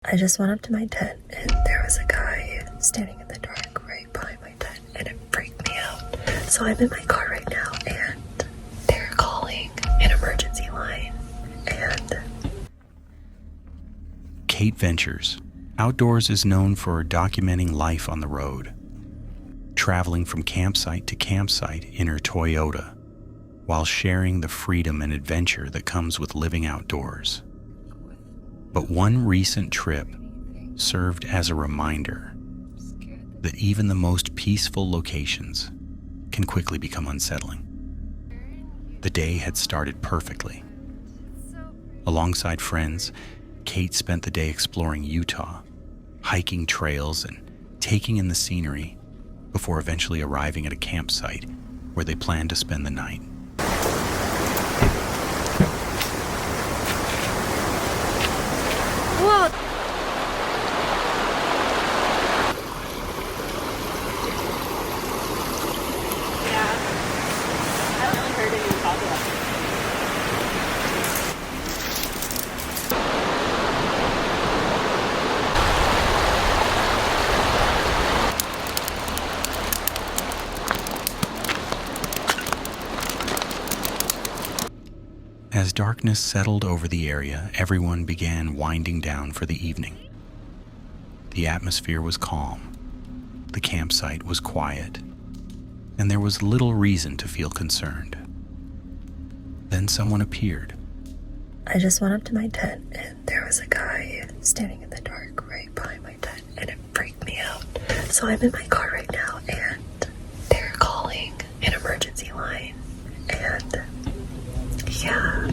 I just went up to my tent and there was a guy standing in the dark right behind my tent and it freaked me out. So I'm in my car right now and they're calling an emergency line and... Kate Ventures Outdoors is known for documenting life on the road, traveling from campsite to campsite in her Toyota, while sharing the freedom and adventure that comes with living outdoors. But one recent trip served as a reminder that even the most peaceful locations can quickly become unsettling. The day had started perfectly. Alongside friends, Kate spent the day exploring Utah, hiking trails and taking in the scenery before eventually arriving at a campsite where they planned to spend the night. Whoa! Yeah. I haven't really heard anyone talk about it. As darkness settled over the area, everyone began winding down for the evening. The atmosphere was calm, the campsite was quiet, and there was little reason to feel concerned. Then someone appeared. I just went up to my tent and there was a guy standing in the dark right behind my tent and it freaked me out. So I'm in my car right now and they're calling an emergency line and yeah.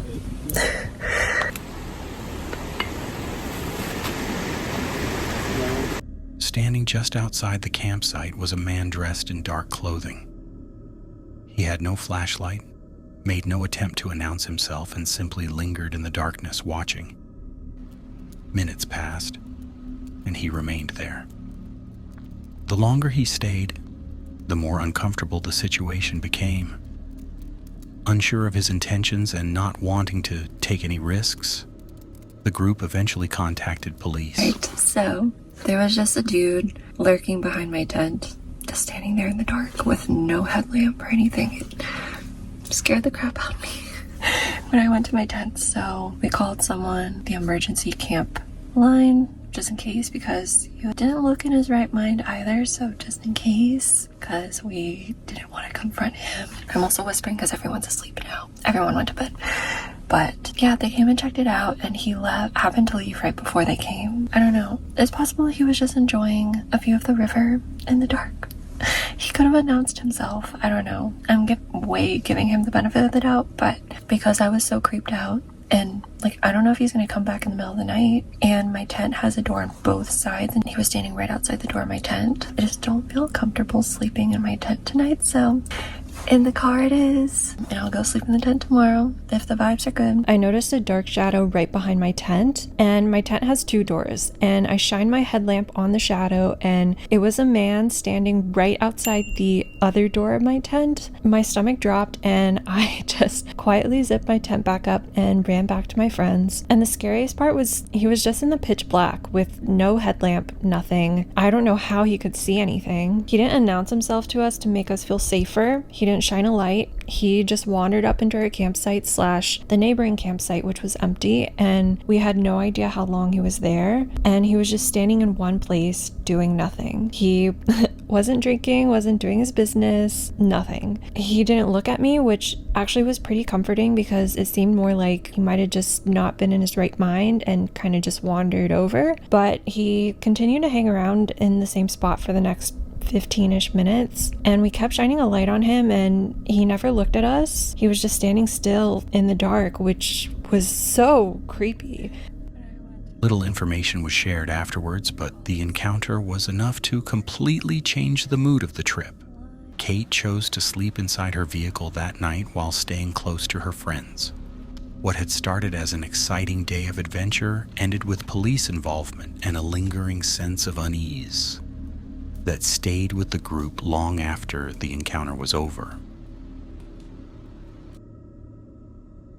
Standing just outside the campsite was a man dressed in dark clothing. He had no flashlight, made no attempt to announce himself, and simply lingered in the darkness watching. Minutes passed, and he remained there. The longer he stayed, the more uncomfortable the situation became. Unsure of his intentions and not wanting to take any risks, the group eventually contacted police. Right, so there was just a dude lurking behind my tent, just standing there in the dark with no headlamp or anything. It scared the crap out of me when I went to my tent. So we called someone, the emergency camp line, just in case, because he didn't look in his right mind either. So just in case, because we didn't want to confront him. I'm also whispering because everyone's asleep now. Everyone went to bed. But yeah, they came and checked it out and he happened to leave right before they came. I don't know. It's possible he was just enjoying a view of the river in the dark. He could have announced himself. I don't know. I'm giving him the benefit of the doubt, but because I was so creeped out and I don't know if he's going to come back in the middle of the night, and my tent has a door on both sides and he was standing right outside the door of my tent. I just don't feel comfortable sleeping in my tent tonight, so in the car it is, and I'll go sleep in the tent tomorrow if the vibes are good. I noticed a dark shadow right behind my tent, and my tent has 2 doors, and I shined my headlamp on the shadow and it was a man standing right outside the other door of my tent. My stomach dropped and I just quietly zipped my tent back up and ran back to my friends. And the scariest part was he was just in the pitch black with no headlamp, nothing. I don't know how he could see anything. He didn't announce himself to us to make us feel safer. He didn't shine a light. He just wandered up into our campsite / the neighboring campsite, which was empty, and we had no idea how long he was there. And he was just standing in one place doing nothing. He wasn't drinking, wasn't doing his business, nothing. He didn't look at me, which actually was pretty comforting because it seemed more like he might have just not been in his right mind and kind of just wandered over. But he continued to hang around in the same spot for the next 15-ish minutes, and we kept shining a light on him and he never looked at us. He was just standing still in the dark, which was so creepy. Little information was shared afterwards, but the encounter was enough to completely change the mood of the trip. Kate chose to sleep inside her vehicle that night while staying close to her friends. What had started as an exciting day of adventure ended with police involvement and a lingering sense of unease that stayed with the group long after the encounter was over.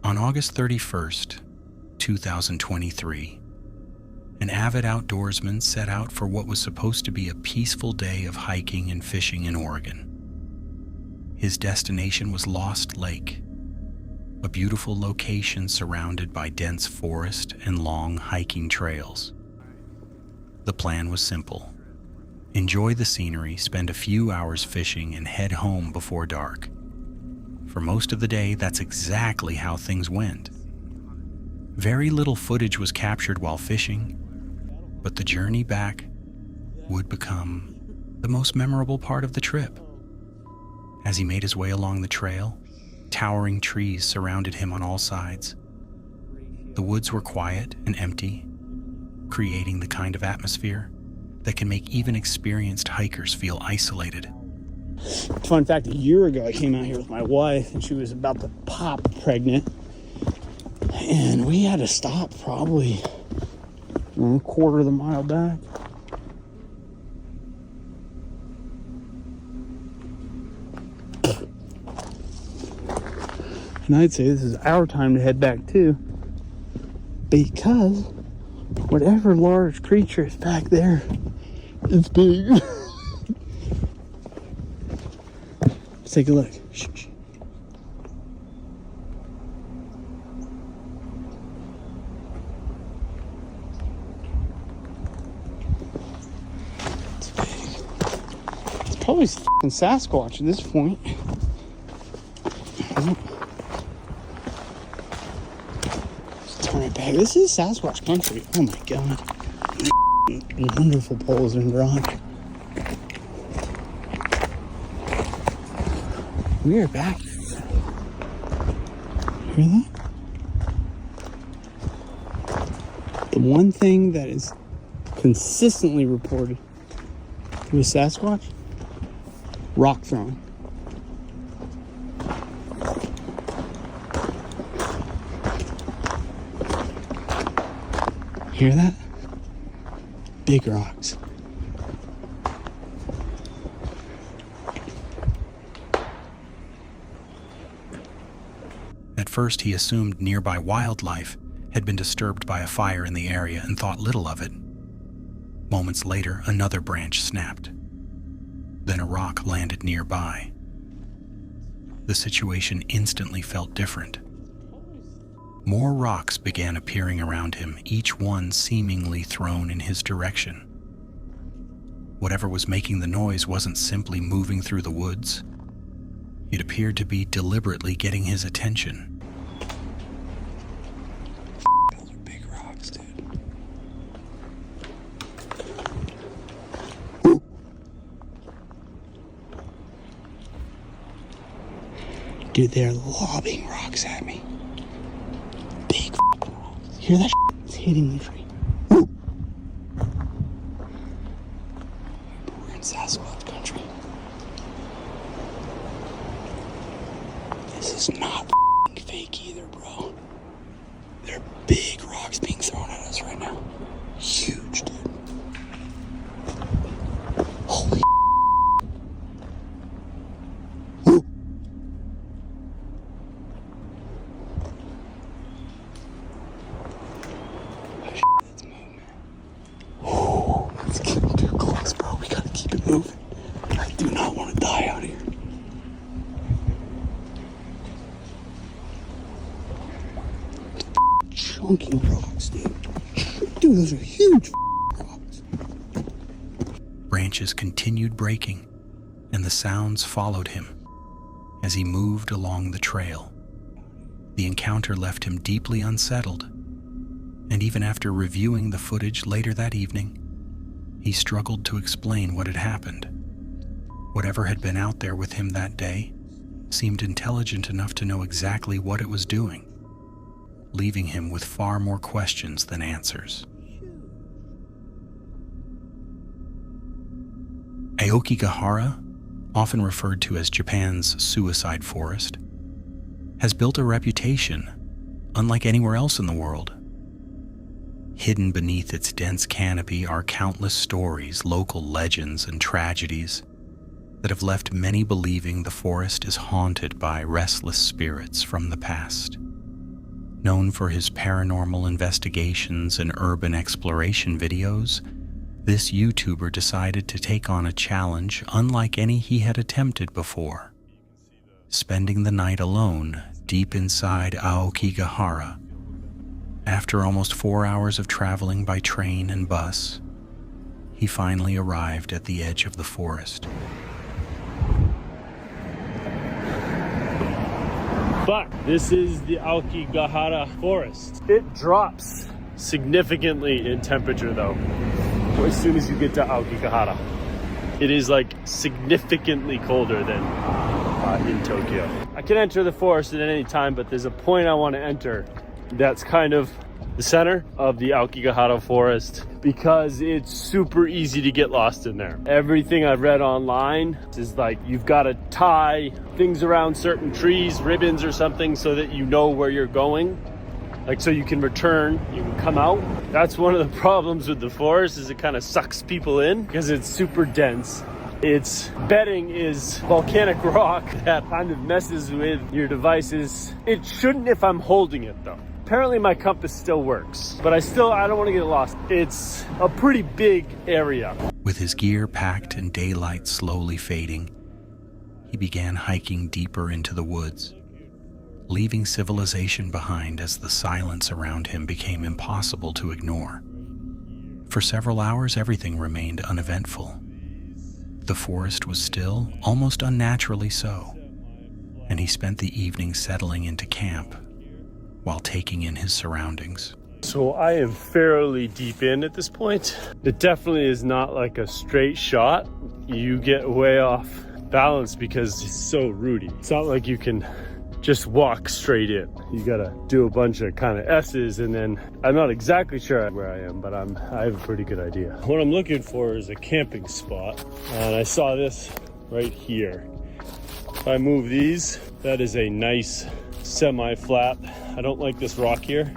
On August 31st, 2023, an avid outdoorsman set out for what was supposed to be a peaceful day of hiking and fishing in Oregon. His destination was Lost Lake, a beautiful location surrounded by dense forest and long hiking trails. The plan was simple. Enjoy the scenery, spend a few hours fishing, and head home before dark. For most of the day, that's exactly how things went. Very little footage was captured while fishing, but the journey back would become the most memorable part of the trip. As he made his way along the trail, towering trees surrounded him on all sides. The woods were quiet and empty, creating the kind of atmosphere that can make even experienced hikers feel isolated. Fun fact, a year ago I came out here with my wife and she was about to pop pregnant, and we had to stop probably a quarter of the mile back. And I'd say this is our time to head back too, because whatever large creature is back there, it's big. Let's take a look. Shh. It's big. It's probably fucking Sasquatch at this point. Turn it back. This is Sasquatch country. Oh my god. Wonderful poles and rock. We are back. Hear that? The one thing that is consistently reported with Sasquatch: rock throwing. Hear that? Big rocks. At first, he assumed nearby wildlife had been disturbed by a fire in the area and thought little of it. Moments later, another branch snapped. Then a rock landed nearby. The situation instantly felt different. More rocks began appearing around him, each one seemingly thrown in his direction. Whatever was making the noise wasn't simply moving through the woods. It appeared to be deliberately getting his attention. Those are big rocks, dude. Dude, they're lobbing rocks at me. Big rocks. Hear that? It's hitting the tree. We're in Sasquatch country. This is not fake either, bro. They're big rocks being thrown at us right now. Huge, dude. Holy Woo. That's moving. Woo. It's getting too close, bro. We gotta keep it moving. I do not want to die out here. Chunky rocks, dude. Dude, those are huge rocks. Branches continued breaking, and the sounds followed him as he moved along the trail. The encounter left him deeply unsettled, and even after reviewing the footage later that evening, he struggled to explain what had happened. Whatever had been out there with him that day seemed intelligent enough to know exactly what it was doing, leaving him with far more questions than answers. Aokigahara, often referred to as Japan's suicide forest, has built a reputation unlike anywhere else in the world. Hidden beneath its dense canopy are countless stories, local legends, and tragedies that have left many believing the forest is haunted by restless spirits from the past. Known for his paranormal investigations and urban exploration videos, this YouTuber decided to take on a challenge unlike any he had attempted before. Spending the night alone deep inside Aokigahara. After almost 4 hours of traveling by train and bus, he finally arrived at the edge of the forest. But this is the Aokigahara forest. It drops significantly in temperature though, as soon as you get to Aokigahara. It is like significantly colder than in Tokyo. I can enter the forest at any time, but there's a point I want to enter that's kind of the center of the Aokigahara forest because it's super easy to get lost in there. Everything I've read online is like you've got to tie things around certain trees, ribbons or something, so that you know where you're going. Like so you can return, you can come out. That's one of the problems with the forest is it kind of sucks people in because it's super dense. Its bedding is volcanic rock that kind of messes with your devices. It shouldn't if I'm holding it though. Apparently my compass still works, but I don't want to get lost. It's a pretty big area. With his gear packed and daylight slowly fading, he began hiking deeper into the woods, leaving civilization behind as the silence around him became impossible to ignore. For several hours, everything remained uneventful. The forest was still, almost unnaturally so, and he spent the evening settling into camp while taking in his surroundings. So I am fairly deep in at this point. It definitely is not like a straight shot. You get way off balance because it's so rooty. It's not like you can just walk straight in. You gotta do a bunch of kind of S's, and then I'm not exactly sure where I am, but I have a pretty good idea. What I'm looking for is a camping spot, and I saw this right here. If I move these, that is a nice semi-flat. I don't like this rock here.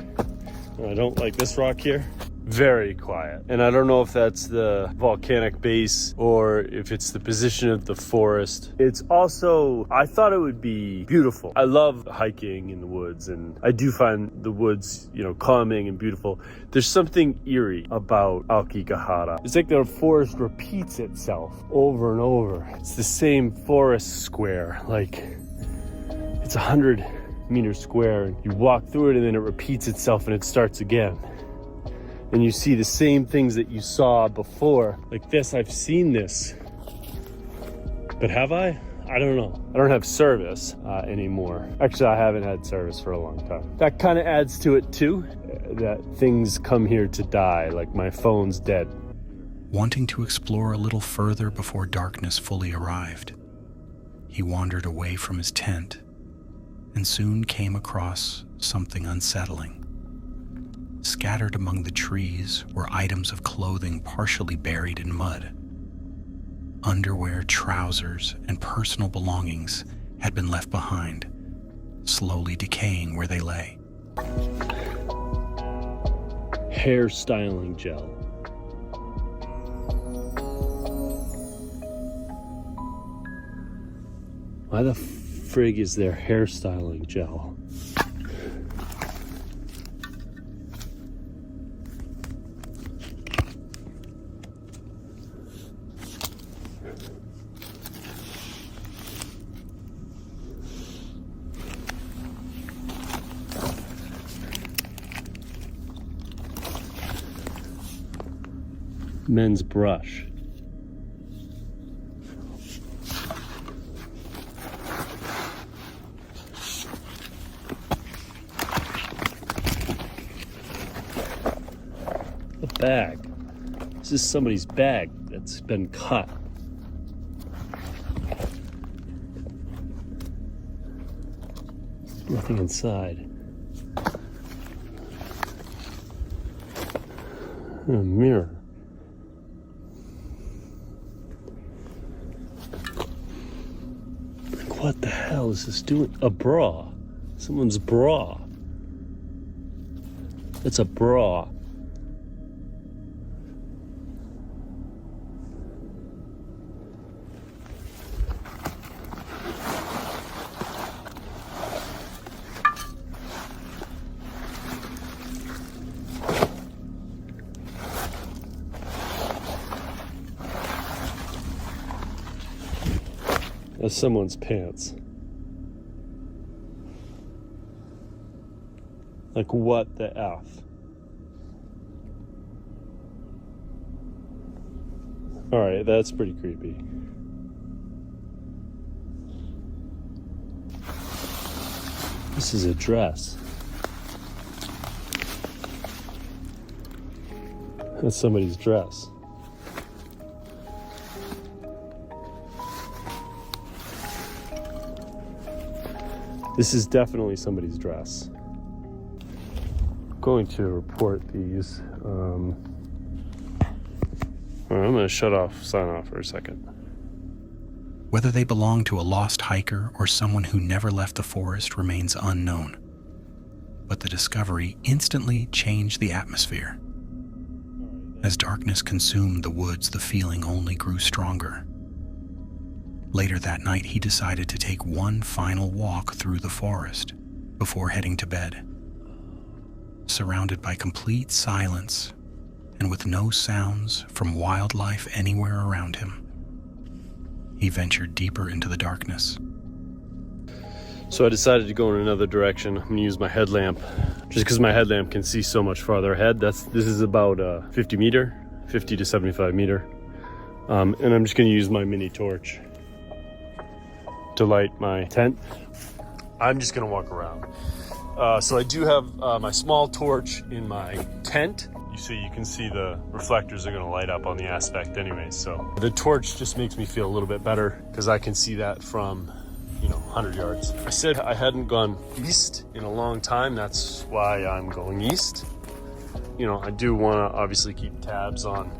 I don't like this rock here. Very quiet. And I don't know if that's the volcanic base or if it's the position of the forest. It's also, I thought it would be beautiful. I love hiking in the woods, and I do find the woods, calming and beautiful. There's something eerie about Aokigahara. It's like the forest repeats itself over and over. It's the same forest square. Like, it's 100 meters square, and you walk through it and then it repeats itself and it starts again. And you see the same things that you saw before. Like this, I've seen this. But have I? I don't know. I don't have service anymore. Actually, I haven't had service for a long time. That kind of adds to it too, that things come here to die, like my phone's dead. Wanting to explore a little further before darkness fully arrived, he wandered away from his tent and soon came across something unsettling. Scattered among the trees were items of clothing partially buried in mud. Underwear, trousers, and personal belongings had been left behind, slowly decaying where they lay. Hair styling gel. Why the frig is there hair styling gel? Men's brush. A bag. This is somebody's bag that's been cut. Nothing inside. A mirror. What the hell is this doing? A bra. Someone's bra. It's a bra. That's someone's pants. Like, what the F? Alright, that's pretty creepy. This is a dress. That's somebody's dress. This is definitely somebody's dress. I'm going to report these. I'm going to sign off for a second. Whether they belong to a lost hiker or someone who never left the forest remains unknown. But the discovery instantly changed the atmosphere. As darkness consumed the woods, the feeling only grew stronger. Later that night, he decided to take one final walk through the forest before heading to bed. Surrounded by complete silence and with no sounds from wildlife anywhere around him, he ventured deeper into the darkness. So I decided to go in another direction. I'm gonna use my headlamp, just because my headlamp can see so much farther ahead. This is about 50 to 75 meter. And I'm just gonna use my mini torch to light my tent. I'm just gonna walk around. So I do have my small torch in my tent. You can see the reflectors are gonna light up on the aspect anyway. So the torch just makes me feel a little bit better because I can see that from 100 yards. I said I hadn't gone east in a long time. That's why I'm going east. I do want to obviously keep tabs on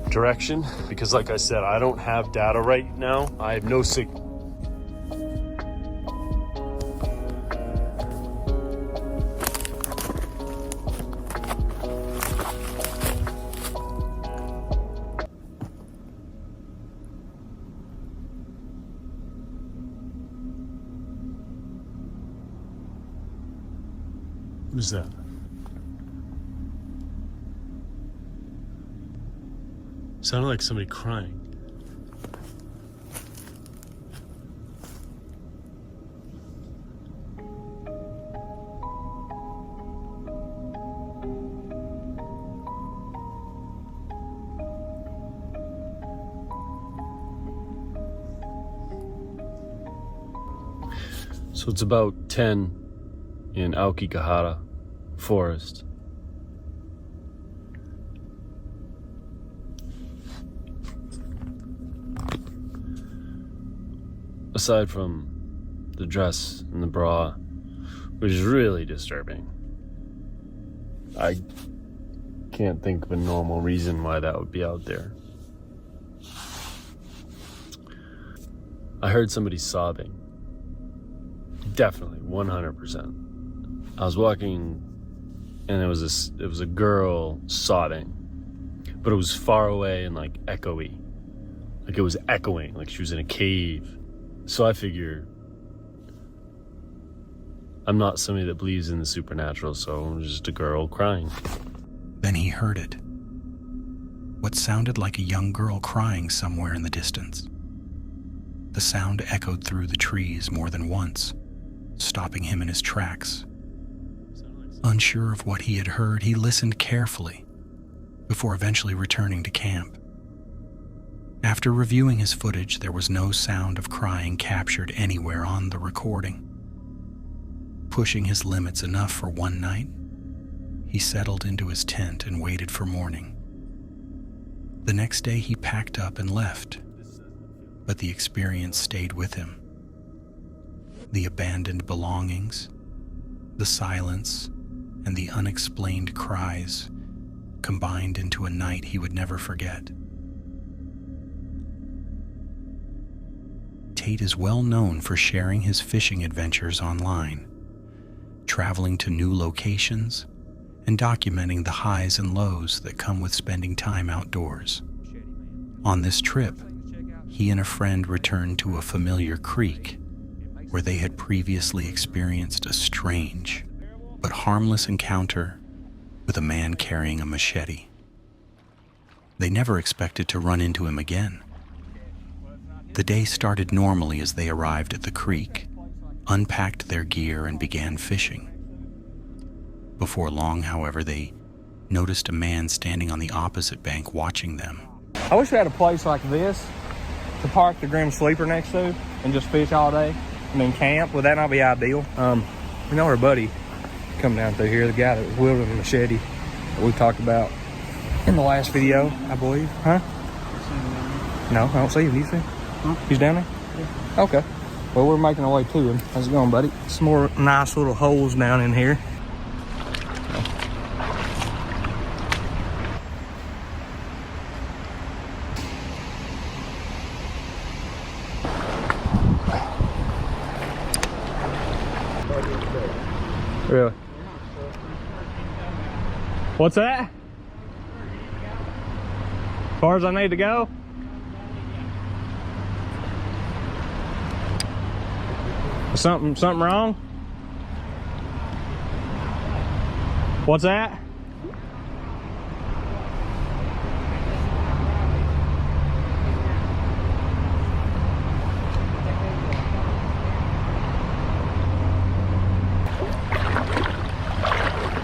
direction because, like I said, I don't have data right now. I have no signal. What is that? Sounded like somebody crying. So it's about 10 in Aokigahara forest. Aside from the dress and the bra, which is really disturbing, I can't think of a normal reason why that would be out there. I heard somebody sobbing. Definitely, 100%. I was walking and it was a girl sobbing, but it was far away and like echoey. Like it was echoing, like she was in a cave. So I figure I'm not somebody that believes in the supernatural, so I'm just a girl crying. Then he heard it. What sounded like a young girl crying somewhere in the distance. The sound echoed through the trees more than once, stopping him in his tracks. Unsure of what he had heard, he listened carefully before eventually returning to camp. After reviewing his footage, there was no sound of crying captured anywhere on the recording. Pushing his limits enough for one night, he settled into his tent and waited for morning. The next day he packed up and left, but the experience stayed with him. The abandoned belongings, the silence, and the unexplained cries combined into a night he would never forget. Tate is well known for sharing his fishing adventures online, traveling to new locations, and documenting the highs and lows that come with spending time outdoors. On this trip, he and a friend returned to a familiar creek where they had previously experienced a strange but harmless encounter with a man carrying a machete. They never expected to run into him again. The day started normally as they arrived at the creek, unpacked their gear, and began fishing. Before long, however, they noticed a man standing on the opposite bank watching them. I wish we had a place like this to park the Grim Sleeper next to and just fish all day and then camp. Would that not be ideal? We know our buddy coming down through here, the guy that was wielding the machete that we talked about in the last video, I believe. Huh? No, I don't see him. Do you see him? Huh? He's down there? Yeah. Okay. Well, we're making our way to him. How's it going, buddy? Some more nice little holes down in here. Really? What's that? As far as I need to go? Something wrong? What's that?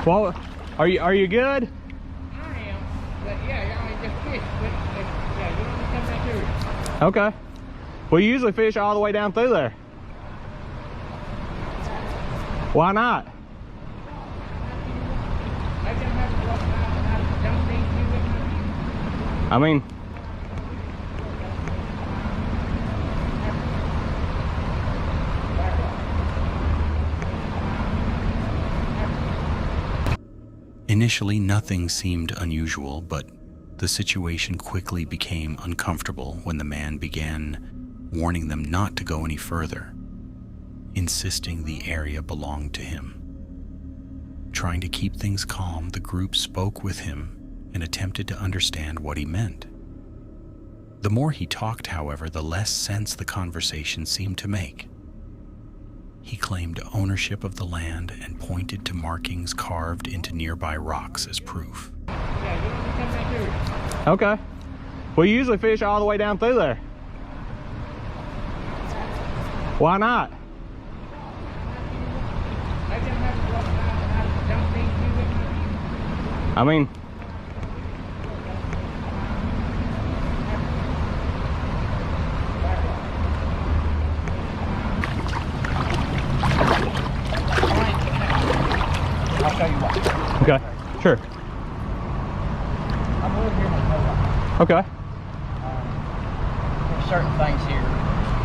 Well, are you good? I am, but yeah, I only just fish, but yeah, you want to come back here. Okay. Well, you usually fish all the way down through there. Why not? I mean, Initially, nothing seemed unusual, but the situation quickly became uncomfortable when the man began warning them not to go any further, insisting the area belonged to him. Trying to keep things calm, the group spoke with him and attempted to understand what he meant. The more he talked, however, the less sense the conversation seemed to make. He claimed ownership of the land and pointed to markings carved into nearby rocks as proof. okay. Well, you usually fish all the way down through there. Why not? I mean, I'll show you what. okay, sure. I'm over here in the co-op. Okay. There's certain things here,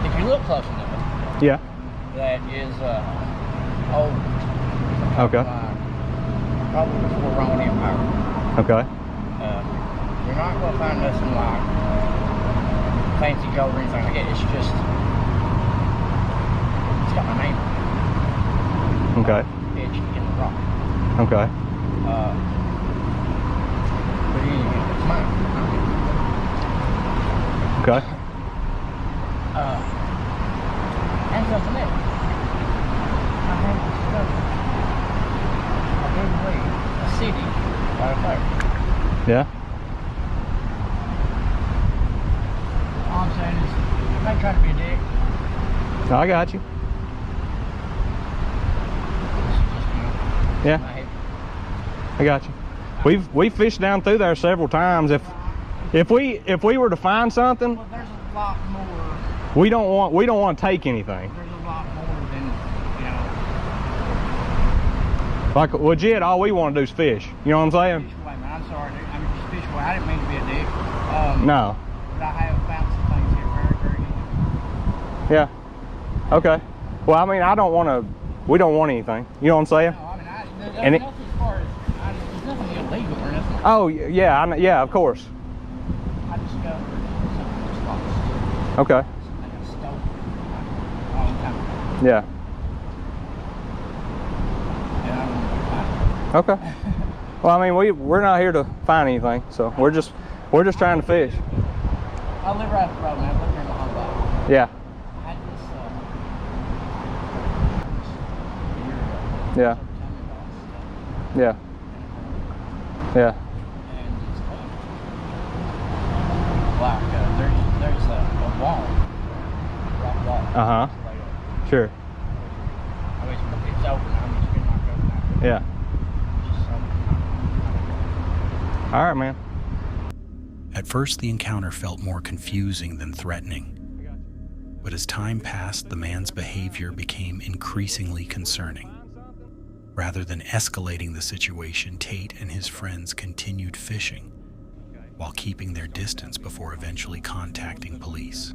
if you look close enough, Yeah. that is old. Okay. Probably before Roman Empire. Okay. You're not going to find nothing like fancy gold or anything like that. It's just, it's got my name on Okay. it, etched in the rock. Okay. But anyway, it's mine. Okay. And something else. I have discovered a big way, a city right up there. Yeah. All I'm saying is, I ain't trying to be a dick. I got you. This is just, you know, Yeah. my head. I got you. We've fished down through there several times. If we were to find something, Well, there's a lot more. we don't want to take anything. There's a lot more than, you know, Like legit, all we want to do is fish. You know what I'm saying? fish away, man. I'm sorry, dude. I mean, just fish away. I didn't mean to be a dick. No. But I have found some things here very, very easy. Yeah. Okay. Well, I mean, we don't want anything. You know what I'm saying? No, I mean, there's And it- nothing as far as, there's nothing illegal or nothing. Oh yeah, yeah, of course. I discovered something that's lost. Okay. Something that's stolen a long time ago. Yeah. And I don't know where to find it. Okay. Well, I mean, we're not here to find anything, so we're just trying to fish. I live right up the road, man. I live here in the hot block. Yeah. I had this, a year ago. Yeah. Somebody told me about this stuff. Yeah. Yeah. And it's like there's a wall Uh-huh. Sure. I wish it's open. I'm just gonna knock over now. Yeah. Just so. All right, man. At first, the encounter felt more confusing than threatening. But as time passed, the man's behavior became increasingly concerning. Rather than escalating the situation, Tate and his friends continued fishing while keeping their distance before eventually contacting police.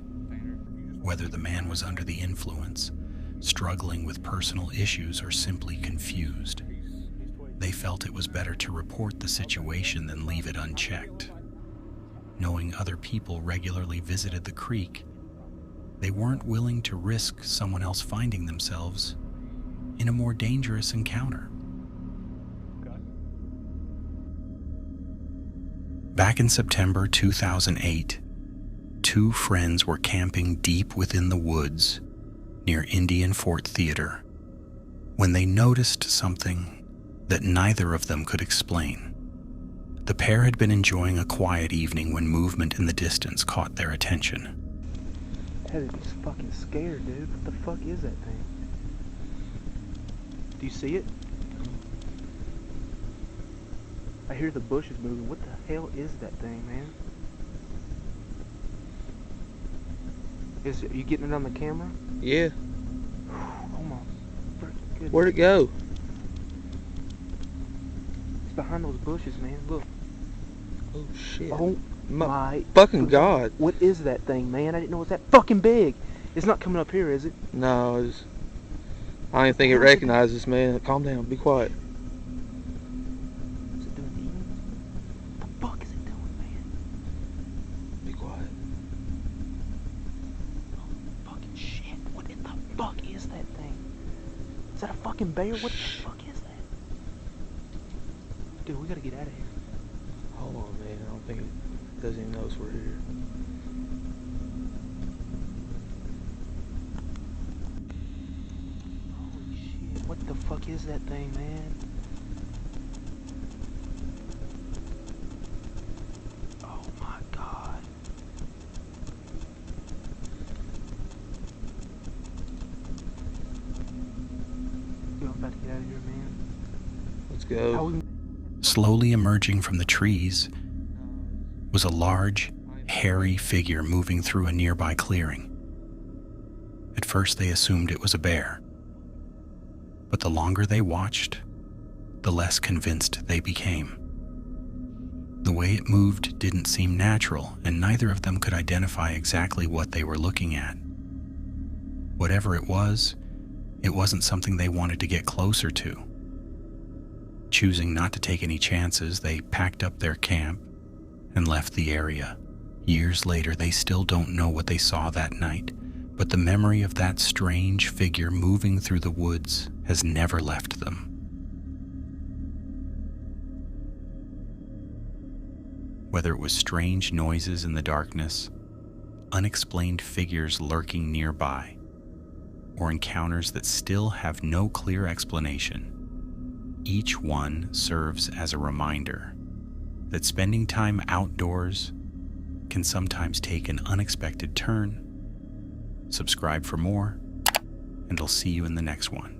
Whether the man was under the influence, struggling with personal issues, or simply confused, they felt it was better to report the situation than leave it unchecked. Knowing other people regularly visited the creek, they weren't willing to risk someone else finding themselves in a more dangerous encounter. Back in September 2008, two friends were camping deep within the woods near Indian Fort Theater when they noticed something that neither of them could explain. The pair had been enjoying a quiet evening when movement in the distance caught their attention. He's fucking scared, dude. What the fuck is that thing? Do you see it? I hear the bushes moving. What the hell is that thing, man? Are you getting it on the camera? Yeah. Oh my freaking goodness. Where'd it go? It's behind those bushes, man. Look. Oh shit. Oh my fucking god. What is that thing, man? I didn't know it was that fucking big. It's not coming up here, is it? No, I don't even think it recognizes, man. Calm down. Be quiet. Is it doing demons? What the fuck is it doing, man? Be quiet. Oh, fucking shit. What in the fuck is that thing? Is that a fucking bear? What the fuck is that? Dude, we gotta get out of here. Hold on, man. I don't think it doesn't even notice we're here. Holy shit. What the fuck is that thing, man? Oh my god. Dude, I'm about to get out of here, man. Let's go. Slowly emerging from the trees was a large, hairy figure moving through a nearby clearing. At first they assumed it was a bear, but the longer they watched, the less convinced they became. The way it moved didn't seem natural, and neither of them could identify exactly what they were looking at. Whatever it wasn't something they wanted to get closer to. Choosing not to take any chances, they packed up their camp and left the area. Years later, they still don't know what they saw that night, but the memory of that strange figure moving through the woods has never left them. Whether it was strange noises in the darkness, unexplained figures lurking nearby, or encounters that still have no clear explanation, each one serves as a reminder that spending time outdoors can sometimes take an unexpected turn. Subscribe for more, and I'll see you in the next one.